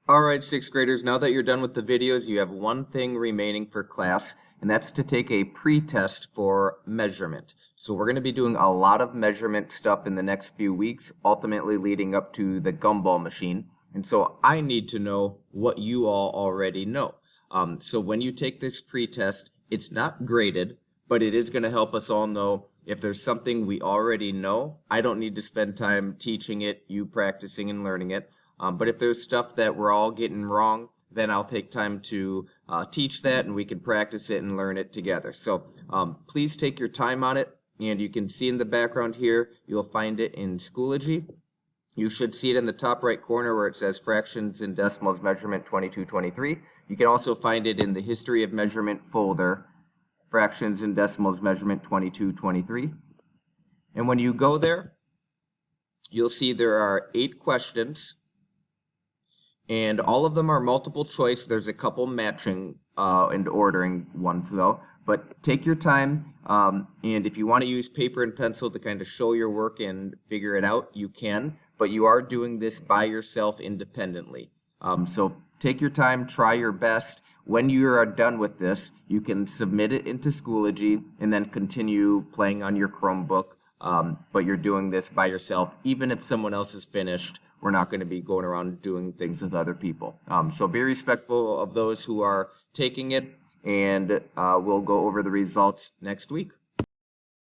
All right, sixth graders, now that you're done with the videos, you have one thing remaining for class, and that's to take a pre-test for measurement. So we're going to be doing a lot of measurement stuff in the next few weeks, ultimately leading up to the gumball machine. And so I need to know what you all already know. So when you take this pre-test, it's not graded, but it is going to help us all know if there's something we already know. I don't need to spend time teaching it, you practicing and learning it. But if there's stuff that we're all getting wrong, then I'll take time to teach that and we can practice it and learn it together. So please take your time on it. And you can see in the background here, you'll find it in Schoology. You should see it in the top right corner where it says Fractions and Decimals Measurement 2223. You can also find it in the History of Measurement folder, Fractions and Decimals Measurement 2223. And when you go there, you'll see there are 8 questions. And all of them are multiple choice. There's a couple matching and ordering ones though. But take your time, and if you want to use paper and pencil to kind of show your work and figure it out, you can. But you are doing this by yourself independently. So take your time, try your best. When you are done with this, you can submit it into Schoology and then continue playing on your Chromebook. But you're doing this by yourself. Even if someone else is finished, we're not going to be going around doing things with other people. So be respectful of those who are taking it, and we'll go over the results next week.